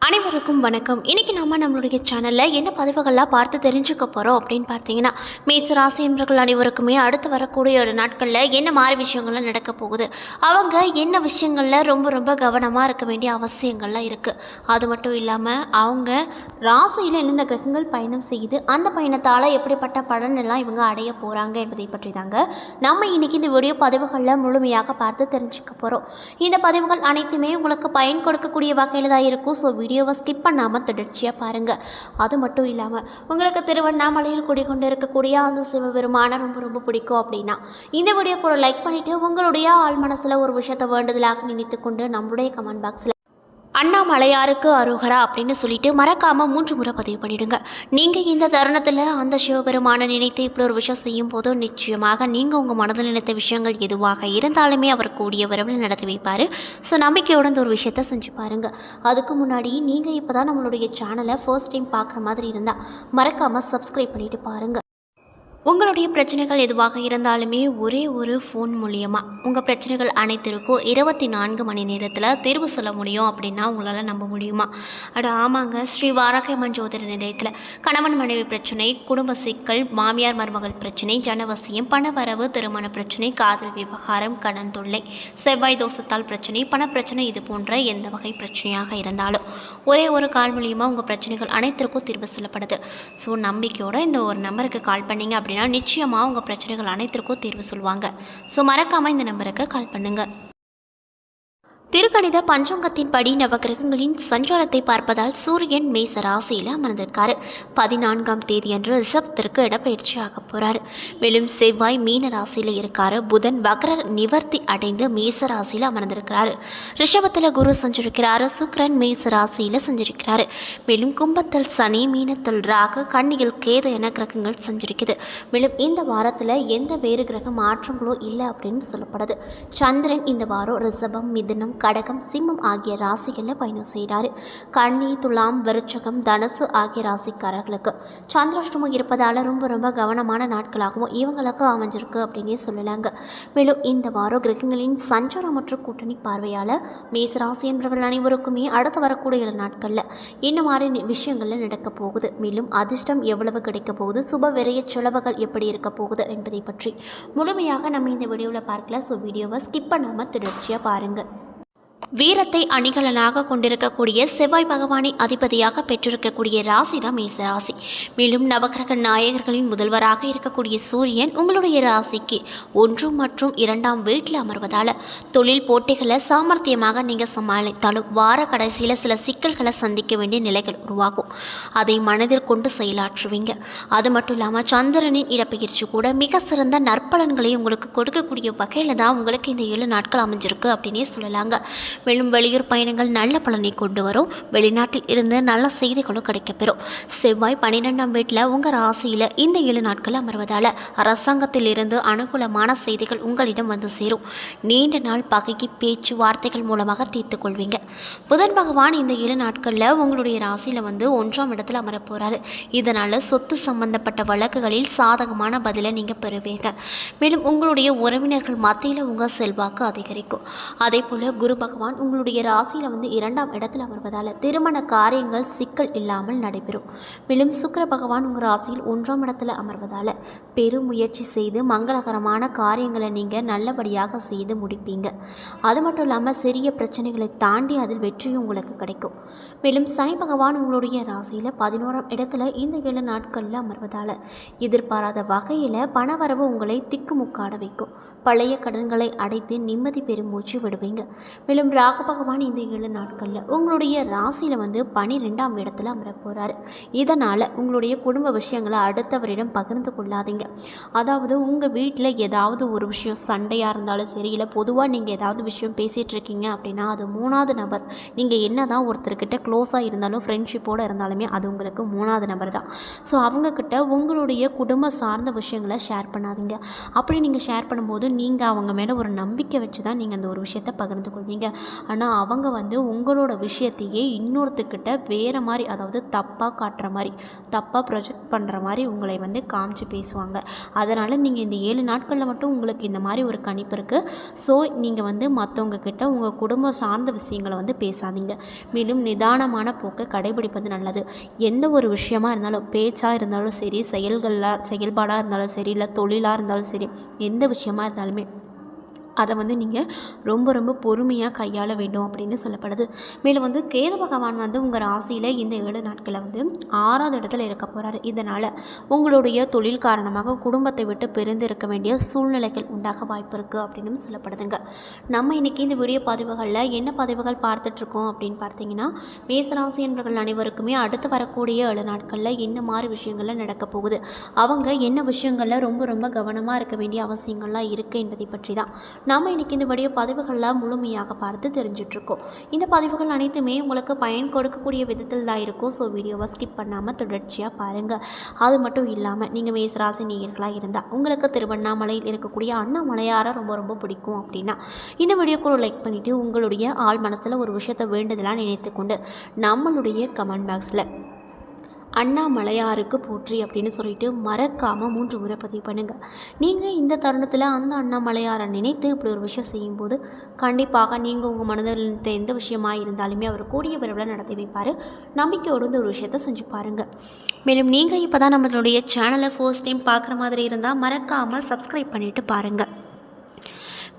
அனைவருக்கும் வணக்கம். இன்றைக்கி நம்மளுடைய சேனலில் என்ன பதிவுகள்லாம் பார்த்து தெரிஞ்சுக்க போகிறோம் அப்படின்னு பார்த்தீங்கன்னா, மேஷ ராசி என்பவர்கள் அனைவருக்குமே அடுத்து வரக்கூடிய ஒரு நாட்களில் என்ன மாதிரி விஷயங்கள்லாம் நடக்க போகுது, அவங்க என்ன விஷயங்களில் ரொம்ப கவனமாக இருக்க வேண்டிய அவசியங்கள்லாம் இருக்குது. அது மட்டும் இல்லாமல் அவங்க ராசியில் என்னென்ன கிரகங்கள் பயணம் செய்யுது, அந்த பயணத்தால் எப்படிப்பட்ட பலன் எல்லாம் இவங்க அடைய போகிறாங்க என்பதை பற்றி தாங்க நம்ம இன்றைக்கி இந்த வீடியோ பதிவுகளில் முழுமையாக பார்த்து தெரிஞ்சுக்க போகிறோம். இந்த பதிவுகள் அனைத்துமே உங்களுக்கு பயன் கொடுக்கக்கூடிய வகையில் தான் இருக்கும். ஸோ வீடியோவை ஸ்கிப் பண்ணாமல் தொடர்ச்சியாக பாருங்கள். அது மட்டும் இல்லாமல் உங்களுக்கு திருவண்ணாமலையில் குடிக்கொண்டு இருக்கக்கூடிய அந்த சிவபெருமான ரொம்ப பிடிக்கும் அப்படின்னா இந்த வீடியோக்கு ஒரு லைக் பண்ணிவிட்டு உங்களுடைய ஆள் மனசில் ஒரு விஷயத்தை வேண்டுதலாக நினைத்து கொண்டு நம்மளுடைய கமெண்ட் பாக்ஸில் அண்ணாமலையாருக்கு அரோகரா அப்படின்னு சொல்லிட்டு மறக்காமல் 3 முறை பதிவு பண்ணிவிடுங்க. நீங்கள் இந்த தருணத்தில் அந்த சிவபெருமானை நினைத்து இப்படி ஒரு விஷயம் செய்யும் போது நிச்சயமாக நீங்கள் உங்கள் மனதில் நினைத்த விஷயங்கள் எதுவாக இருந்தாலுமே அவர் கூடிய விரைவில் நடத்தி வைப்பார். ஸோ நம்பிக்கையோட இந்த ஒரு விஷயத்த செஞ்சு பாருங்கள். அதுக்கு முன்னாடி நீங்கள் இப்போ தான் நம்மளுடைய சேனலை ஃபர்ஸ்ட் டைம் பார்க்குற மாதிரி இருந்தால் மறக்காமல் சப்ஸ்கிரைப் பண்ணிவிட்டு பாருங்கள். உங்களுடைய பிரச்சனைகள் எதுவாக இருந்தாலுமே ஒரே ஒரு ஃபோன் மூலியமாக உங்கள் பிரச்சனைகள் அனைத்திற்கும் 24 மணி நேரத்தில் தீர்வு சொல்ல முடியும் அப்படின்னா உங்களால் நம்ப முடியுமா? ஆமாங்க, ஸ்ரீ வாராகியம்மன் ஜோதிட நிலையத்தில் கணவன் மனைவி பிரச்சனை, குடும்ப சிக்கல், மாமியார் மருமகள் பிரச்சனை, ஜனவசியம், பணவரவு, திருமண பிரச்சனை, காதல் விவகாரம், கடன் தொல்லை, செவ்வாய் தோஷத்தால் பிரச்சனை, பணப்பிரச்சனை, இது போன்ற எந்த வகை பிரச்சனையாக இருந்தாலும் ஒரே ஒரு கால் மூலியமாக உங்கள் பிரச்சனைகள் அனைத்திற்கும் தீர்வு சொல்லப்படுது. ஸோ நம்பிக்கையோடு இந்த ஒரு நம்பருக்கு கால் பண்ணிங்க அப்படின்னா நிச்சயமாக உங்கள் பிரச்சனைகள் அனைத்திற்கும் தீர்வு சொல்லுவாங்க. ஸோ மறக்காமல் இந்த நம்பருக்கு கால் பண்ணுங்கள். திருக்கணித பஞ்சாங்கத்தின்படி நவகிரகங்களின் சஞ்சாரத்தை பார்ப்பதால் சூரியன் மேச ராசியில் அமர்ந்திருக்காரு. 14ஆம் தேதியன்று ரிஷபத்திற்கு இடப்பெயர்ச்சி ஆக போகிறாரு. மேலும் செவ்வாய் மீன ராசியில் இருக்காரு. புதன் வக்ர நிவர்த்தி அடைந்து மேச ராசியில் அமர்ந்திருக்கிறாரு. ரிஷபத்தில் குரு சஞ்சரிக்கிறாரு. சுக்கிரன் மேச ராசியில் சஞ்சரிக்கிறாரு. மேலும் கும்பத்தில் சனி, மீனத்தில் ராகு, கன்னியில் கேது என கிரகங்கள் சஞ்சரிக்குது. மேலும் இந்த வாரத்தில் எந்த வேறு கிரக மாற்றங்களோ இல்லை அப்படின்னு சொல்லப்படுது. சந்திரன் இந்த வாரம் ரிஷபம், மிதுனம், கடகம், சிம்மம் ஆகிய ராசிகளில் பயணம் செய்கிறாரு. கன்னி, துலாம், விருச்சகம், தனுசு ஆகிய ராசிக்காரர்களுக்கு சந்திராஷ்டமம் இருப்பதால் ரொம்ப கவனமான நாட்களாகவும் இவங்களுக்கு அமைஞ்சிருக்கு அப்படின்னே சொல்லலாங்க. மேலும் இந்த வாரம் கிரகங்களின் சஞ்சாரம் மற்றும் கூட்டணி பார்வையால் மேசராசி என்பவர்கள் அனைவருக்குமே அடுத்து வரக்கூடிய நாட்களில் என்ன மாதிரி விஷயங்கள்ல நடக்க போகுது, மேலும் அதிர்ஷ்டம் எவ்வளவு கிடைக்க போகுது, சுப விரைய செலவுகள் எப்படி இருக்க போகுது என்பதை பற்றி முழுமையாக நம்ம இந்த வீடியோவில் பார்க்கல. ஸோ வீடியோவை ஸ்கிப் பண்ணாமல் தொடர்ச்சியாக பாருங்கள். வீரத்தை அணிகலனாக கொண்டிருக்கக்கூடிய செவ்வாய் பகவானை அதிபதியாக பெற்றிருக்கக்கூடிய ராசி தான் மேச ராசி. மேலும் நவகிரக நாயகர்களின் முதல்வராக இருக்கக்கூடிய சூரியன் உங்களுடைய ராசிக்கு 1 மற்றும் 2ஆம் வீட்டில் அமர்வதால் தொழில் போட்டிகளை சாமர்த்தியமாக நீங்கள் சமாளித்தாலும் வார கடைசியில் சில சிக்கல்களை சந்திக்க வேண்டிய நிலைகள் உருவாகும். அதை மனதில் கொண்டு செயலாற்றுவீங்க. அது மட்டும் இல்லாமல் சந்திரனின் இடப்பெயர்ச்சி கூட மிக சிறந்த நற்பலன்களை உங்களுக்கு கொடுக்கக்கூடிய வகையில் தான் உங்களுக்கு இந்த 7 நாட்கள் அமைஞ்சிருக்கு அப்படின்னே சொல்லலாங்க. மேலும் வெளியூர் பயணங்கள் நல்ல பலனை கொண்டு வரும். வெளிநாட்டில் இருந்து நல்ல செய்திகளும் கிடைக்கப்பெறும். செவ்வாய் 12ஆம் வீட்டில் உங்கள் ராசியில் இந்த 7 நாட்கள் அமர்வதால் அரசாங்கத்தில் இருந்து அனுகூலமான செய்திகள் உங்களிடம் வந்து சேரும். நீண்ட நாள் பகைக்கு பேச்சு வார்த்தைகள் மூலமாக தீர்த்து கொள்வீங்க. புதன் பகவான் இந்த 7 நாட்களில் உங்களுடைய ராசியில் 1ஆம் இடத்தில் அமரப் போகிறாரு. இதனால் சொத்து சம்பந்தப்பட்ட வழக்குகளில் சாதகமான பதிலை நீங்கள் பெறுவீங்க. மேலும் உங்களுடைய உறவினர்கள் மத்தியில் உங்கள் செல்வாக்கு அதிகரிக்கும். அதே போல் குரு பகவான் உங்களுடைய ராசியில் 2ஆம் இடத்தில் அமர்வதால் திருமண காரியங்கள் சிக்கல் இல்லாமல் நடைபெறும். மேலும் சுக்கிர பகவான் உங்கள் ராசியில் 1ஆம் இடத்தில் அமர்வதால் பெரும் முயற்சி செய்து மங்களகரமான காரியங்களை நீங்கள் நல்லபடியாக செய்து முடிப்பீங்க. அது மட்டும் இல்லாமல் சிறிய பிரச்சனைகளை தாண்டி அதில் வெற்றியும் உங்களுக்கு கிடைக்கும். மேலும் சனி பகவான் உங்களுடைய ராசியில் 11ஆம் இடத்துல இந்த 7 நாட்களில் அமர்வதால் எதிர்பாராத வகையில் பணவரவு உங்களை திக்குமுக்காட வைக்கும். பழைய கடன்களை அடைத்து நிம்மதி பெரும் மூச்சு விடுவீங்க. மேலும் ராகு பகவான் இந்த 7 நாட்களில் உங்களுடைய ராசியில் 12ஆம் இடத்துல அமரப் போகிறாரு. இதனால் உங்களுடைய குடும்ப விஷயங்களை அடுத்தவரிடம் பகிர்ந்து கொள்ளாதீங்க. அதாவது உங்கள் வீட்டில் ஏதாவது ஒரு விஷயம் சண்டையாக இருந்தாலும் சரி, இல்லை பொதுவாக நீங்கள் ஏதாவது விஷயம் பேசிகிட்டு இருக்கீங்க அப்படின்னா அது 3ஆவது நபர். நீங்கள் என்ன தான் ஒருத்தர்கிட்ட க்ளோஸாக இருந்தாலும் ஃப்ரெண்ட்ஷிப்போடு இருந்தாலுமே அது உங்களுக்கு 3ஆவது நபர் தான். ஸோ அவங்கக்கிட்ட உங்களுடைய குடும்ப சார்ந்த விஷயங்களை ஷேர் பண்ணாதீங்க. அப்படி நீங்கள் ஷேர் பண்ணும்போது போது நீங்கள் அவங்க மேலே ஒரு நம்பிக்கை வச்சு தான் நீங்கள் அந்த ஒரு விஷயத்தை பகிர்ந்து கொள்வீங்க. ஆனால் அவங்க வந்து உங்களோட விஷயத்தையே இன்னொருத்துக்கிட்ட வேறு மாதிரி, அதாவது தப்பாக காட்டுற மாதிரி, தப்பாக ப்ரொஜெக்ட் பண்ணுற மாதிரி உங்களை வந்து காமிச்சு பேசுவாங்க. அதனால் நீங்கள் இந்த 7 நாட்களில் மட்டும் உங்களுக்கு இந்த மாதிரி ஒரு கணிப்பு இருக்குது. ஸோ நீங்கள் வந்து மற்றவங்க கிட்ட உங்கள் குடும்பம் சார்ந்த விஷயங்களை வந்து பேசாதீங்க. மேலும் நிதானமான போக்கை கடைபிடிப்பது நல்லது. எந்த ஒரு விஷயமா இருந்தாலும், பேச்சாக இருந்தாலும் சரி, செயல்பாடாக இருந்தாலும் சரி, இல்லை தொழிலாக இருந்தாலும் சரி, எந்த விஷயமா இருந்தாலுமே அதை வந்து நீங்கள் ரொம்ப ரொம்ப பொறுமையாக கையாள வேண்டும் அப்படின்னு சொல்லப்படுது. மேலும் வந்து கேது பகவான் வந்து உங்கள் ராசியில் இந்த 7 நாட்களில் வந்து 6வது இடத்துல இருக்க போகிறாரு. இதனால் உங்களுடைய தொழில் காரணமாக குடும்பத்தை விட்டு பிரிந்து இருக்க வேண்டிய சூழ்நிலைகள் உண்டாக வாய்ப்பு இருக்குது அப்படின்னு சொல்லப்படுதுங்க. நம்ம இன்றைக்கி இந்த வீடியோ பதிவுகளில் என்ன பதிவுகள் பார்த்துட்ருக்கோம் அப்படின்னு பார்த்தீங்கன்னா, மேசராசி என்பவர்கள் அனைவருக்குமே அடுத்து வரக்கூடிய 7 நாட்களில் என்ன மாதிரி விஷயங்கள்லாம் நடக்க போகுது, அவங்க என்ன விஷயங்களில் ரொம்ப ரொம்ப கவனமாக இருக்க வேண்டிய அவசியங்கள்லாம் இருக்குது என்பதை பற்றி தான் நம்ம இன்றைக்கி இந்த வீடியோ பதிவுகள்லாம் முழுமையாக பார்த்து தெரிஞ்சிட்ருக்கோம். இந்த பதிவுகள் அனைத்துமே உங்களுக்கு பயன் கொடுக்கக்கூடிய விதத்தில் தான் இருக்கும். ஸோ வீடியோவை ஸ்கிப் பண்ணாமல் தொடர்ச்சியாக பாருங்கள். அது மட்டும் இல்லாமல் நீங்கள் மேசராசி நேயர்களாக இருந்தால் உங்களுக்கு திருவண்ணாமலையில் இருக்கக்கூடிய அண்ணாமலையாரை ரொம்ப ரொம்ப பிடிக்கும் அப்படின்னா இந்த வீடியோக்கு ஒரு லைக் பண்ணிவிட்டு உங்களுடைய ஆள் மனசில் ஒரு விஷயத்தை வேண்டுதலாக நினைத்து கொண்டு நம்மளுடைய கமெண்ட் பாக்ஸில் அண்ணாமலையாருக்கு போற்றி அப்படின்னு சொல்லிட்டு மறக்காமல் 3 முறை பதிவு பண்ணுங்கள். நீங்கள் இந்த தருணத்தில் அந்த அண்ணாமலையாரை நினைத்து இப்படி ஒரு விஷயம் செய்யும்போது கண்டிப்பாக நீங்கள் உங்கள் மனதில் எந்த விஷயமாக இருந்தாலுமே அவர் கூடிய விரைவில் நடத்தி வைப்பார். நம்பிக்கையோடு இந்த ஒரு விஷயத்தை செஞ்சு பாருங்கள். மேலும் நீங்கள் இப்போ தான் நம்மளுடைய சேனலை ஃபர்ஸ்ட் டைம் பார்க்குற மாதிரி இருந்தால் மறக்காமல் சப்ஸ்கிரைப் பண்ணிவிட்டு பாருங்கள்.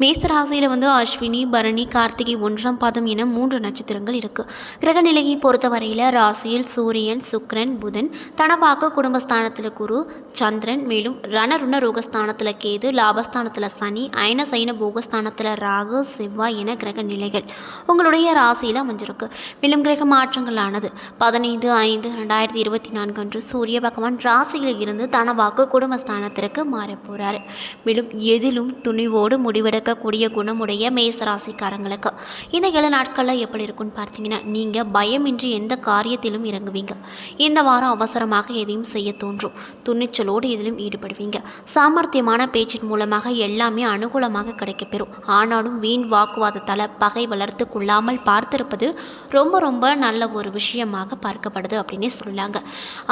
மேசராசியில் வந்து அஸ்வினி, பரணி, கார்த்திகை 1ஆம் பாதம் என 3 நட்சத்திரங்கள் இருக்குது. கிரக நிலையை பொறுத்தவரையில் ராசியில் சூரியன், சுக்கிரன், புதன், தனவாக்கு குடும்பஸ்தானத்தில் குரு, சந்திரன், மேலும் ரணருண ரோகஸ்தானத்தில் கேது, லாபஸ்தானத்தில் சனி, அயன சைன போகஸ்தானத்தில் ராகு, செவ்வாய் என கிரக நிலைகள் உங்களுடைய ராசியில் அமைஞ்சிருக்கு. மேலும் கிரக மாற்றங்களானது 15/5/2024 அன்று சூரிய பகவான் ராசியில் இருந்து தனவாக்கு குடும்பஸ்தானத்திற்கு மாறப்போகிறார். மேலும் எதிலும் துணிவோடு முடிவெடுக்க கூடிய குணமுடைய மேசராசிக்காரங்களுக்கு இந்த 7 நாட்களில் எப்படி இருக்குன்னு பார்த்தீங்கன்னா, நீங்கள் பயமின்றி எந்த காரியத்திலும் இறங்குவீங்க. இந்த வாரம் அவசரமாக எதையும் செய்ய தோன்றும். துணிச்சலோடு எதிலும் ஈடுபடுவீங்க. சாமர்த்தியமான பேச்சின் மூலமாக எல்லாமே அனுகூலமாக கிடைக்கப்பெறும். ஆனாலும் வீண் வாக்குவாதத்தால் பகை வளர்த்து கொள்ளாமல் பார்த்திருப்பது ரொம்ப ரொம்ப நல்ல ஒரு விஷயமாக பார்க்கப்படுது அப்படின்னே சொல்லலாங்க.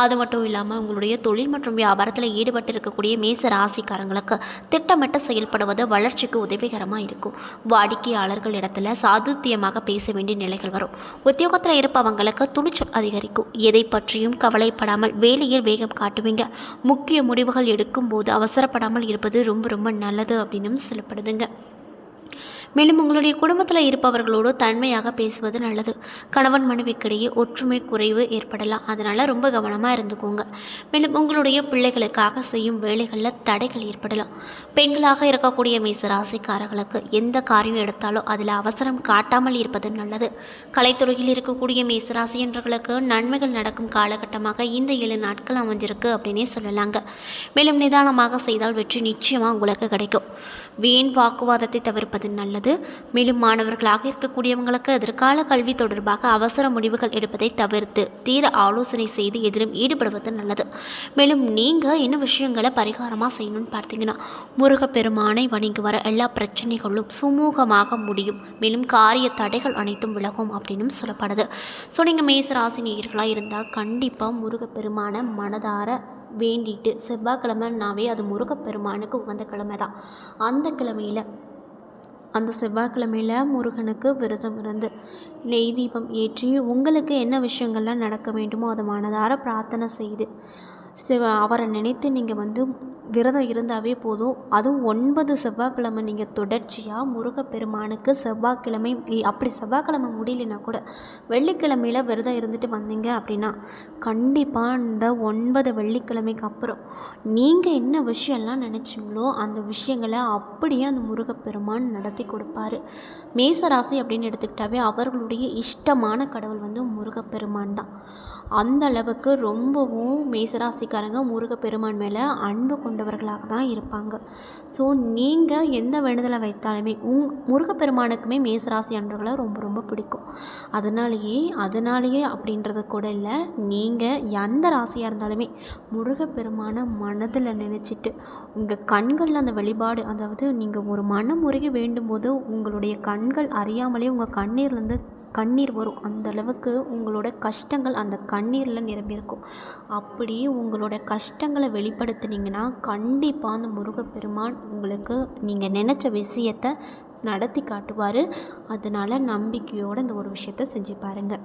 அது மட்டும் இல்லாமல் உங்களுடைய தொழில் மற்றும் வியாபாரத்தில் ஈடுபட்டு இருக்கக்கூடிய மேச ராசிக்காரங்களுக்கு திட்டமிட்டு செயல்படுவது வளர்ச்சிக்கு உதவிகரமாக இருக்கும். வாடிக்கையாளர்கள் இடத்துல சாதுத்தியமாக பேச வேண்டிய நிலைகள் வரும். உத்தியோகத்தில் இருப்பவங்களுக்கு துணிச்சல் அதிகரிக்கும். எதை பற்றியும் கவலைப்படாமல் வேலையில் வேகம் காட்டுவீங்க. முக்கிய முடிவுகள் எடுக்கும் போது அவசரப்படாமல் இருப்பது ரொம்ப ரொம்ப நல்லது அப்படின்னு சொல்லப்படுதுங்க. மேலும் உங்களுடைய குடும்பத்தில் இருப்பவர்களோடு தன்மையாக பேசுவது நல்லது. கணவன் மனைவிக்கிடையே ஒற்றுமை குறைவு ஏற்படலாம். அதனால் ரொம்ப கவனமாக இருந்துக்கோங்க. மேலும் உங்களுடைய பிள்ளைகளுக்காக செய்யும் வேலைகளில் தடைகள் ஏற்படலாம். பெண்களாக இருக்கக்கூடிய மேசராசிக்காரர்களுக்கு எந்த காரியம் எடுத்தாலும் அதில் அவசரம் காட்டாமல் இருப்பது நல்லது. கலைத்துறையில் இருக்கக்கூடிய மேசராசி என்றவர்களுக்கு நன்மைகள் நடக்கும் காலகட்டமாக இந்த 7 நாட்கள் அமைஞ்சிருக்கு அப்படின்னே சொல்லலாங்க. மேலும் நிதானமாக செய்தால் வெற்றி நிச்சயமாக உங்களுக்கு கிடைக்கும். வீண் வாக்குவாதத்தை தவிர்ப்பது நல்லது. மேலும் மாணவர்களாக இருக்கக்கூடியவங்களுக்கு எதிர்கால கல்வி தொடர்பாக அவசர முடிவுகள் எடுப்பதை தவிர்த்து தீர ஆலோசனை செய்து எதிலும் ஈடுபடுவது நல்லது. மேலும் நீங்கள் என்ன விஷயங்களை பரிகாரமாக செய்யணும்னு பார்த்தீங்கன்னா, முருகப்பெருமானை வணங்கி வர எல்லா பிரச்சனைகளும் சுமூகமாக முடியும். மேலும் காரிய தடைகள் அனைத்தும் விலகும் அப்படின்னு சொல்லப்படுது. ஸோ நீங்கள் மேசராசி நேயர்களாக இருந்தால் கண்டிப்பாக முருகப்பெருமான மனதார வேண்டிட்டு, செவ்வாய்க்கிழமைனாவே அது முருகப்பெருமானுக்கு உகந்த கிழமை தான். அந்த செவ்வாய்க்கிழமையில் முருகனுக்கு விரதம் இருந்து நெய் தீபம் ஏற்றி உங்களுக்கு என்ன விஷயங்கள்லாம் நடக்க வேண்டுமோ அதை மனதார பிரார்த்தனை செய்து அவரை நினைத்து நீங்கள் வந்து விரதம் இருந்தாவே போதும். அதுவும் 9 செவ்வாய்க்கிழமை நீங்கள் தொடர்ச்சியாக முருகப்பெருமானுக்கு செவ்வாய்க்கிழமை, அப்படி செவ்வாய்க்கிழமை முடியலனா கூட வெள்ளிக்கிழமையில் விரதம் இருந்துட்டு வந்தீங்க அப்படின்னா கண்டிப்பாக இந்த 9 வெள்ளிக்கிழமைக்கு அப்புறம் நீங்கள் என்ன விஷயம்லாம் நினச்சிங்களோ அந்த விஷயங்களை அப்படியே அந்த முருகப்பெருமான் நடத்தி கொடுப்பாரு. மேசராசி அப்படின்னு எடுத்துக்கிட்டாவே அவர்களுடைய இஷ்டமான கடவுள் வந்து முருகப்பெருமான் தான். அந்த அளவுக்கு ரொம்பவும் மேசராசிக்காரங்க முருகப்பெருமான் மேலே அன்பு கொண்டு கொண்டவர்களாக தான் இருப்பாங்க. ஸோ நீங்கள் எந்த வேண்டுதலை வைத்தாலுமே முருகப்பெருமானுக்குமே மேசராசி அன்பர்களை ரொம்ப ரொம்ப பிடிக்கும். அதனாலேயே அப்படின்றது கூட இல்லை, நீங்கள் எந்த ராசியாக இருந்தாலுமே முருகப்பெருமானை மனதில் நினச்சிட்டு உங்கள் கண்களில் அந்த வழிபாடு, அதாவது நீங்கள் ஒரு மனமுருகி வேண்டும் போது உங்களுடைய கண்கள் அறியாமலே உங்கள் கண்ணீர்லேருந்து கண்ணீர் வரும். அந்த அளவுக்கு உங்களோட கஷ்டங்கள் அந்த கண்ணீரில் நிரம்பியிருக்கும். அப்படி உங்களோட கஷ்டங்களை வெளிப்படுத்துனீங்கன்னா கண்டிப்பாக அந்த முருகப்பெருமான் உங்களுக்கு நீங்கள் நினச்ச விஷயத்தை நடத்தி காட்டுவார். அதனால் நம்பிக்கையோடு இந்த ஒரு விஷயத்தை செஞ்சு பாருங்கள்.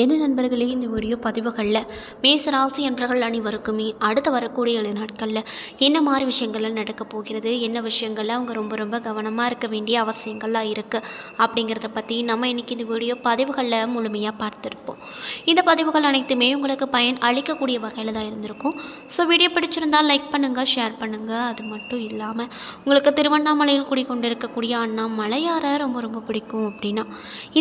என்ன நண்பர்களே, இந்த வீடியோ பதிவுகளில் மேசராசி அன்பர்கள் அனைவருக்குமே அடுத்து வரக்கூடிய 7 நாட்களில் என்ன மாதிரி விஷயங்கள்லாம் நடக்கப் போகிறது, என்ன விஷயங்களில் அவங்க ரொம்ப ரொம்ப கவனமாக இருக்க வேண்டிய அவசியங்கள்லாம் இருக்குது அப்படிங்கிறத பற்றி நம்ம இன்றைக்கி இந்த வீடியோ பதிவுகளில் முழுமையாக பார்த்துருப்போம். இந்த பதிவுகள் அனைத்துமே உங்களுக்கு பயன் அளிக்கக்கூடிய வகையில் தான் இருந்திருக்கும். ஸோ வீடியோ பிடிச்சிருந்தால் லைக் பண்ணுங்கள், ஷேர் பண்ணுங்கள். அது மட்டும் இல்லாமல் உங்களுக்கு திருவண்ணாமலையில் குடிக்கொண்டிருக்கக்கூடிய அண்ணாமலையாரை ரொம்ப ரொம்ப பிடிக்கும் அப்படின்னா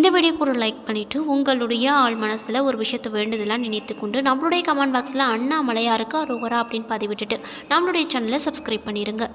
இந்த வீடியோக்கு ஒரு லைக் பண்ணிவிட்டு உங்களுடைய மனசில் ஒரு விஷயத்தை வேண்டுதலாக நினைத்து கொண்டு நம்மளுடைய கமெண்ட் பாக்ஸில் அண்ணாமலையாருக்கு அரோகரா அப்படின்னு பதிவிட்டுட்டு நம்மளுடைய சேனலை சப்ஸ்கிரைப் பண்ணிடுங்க.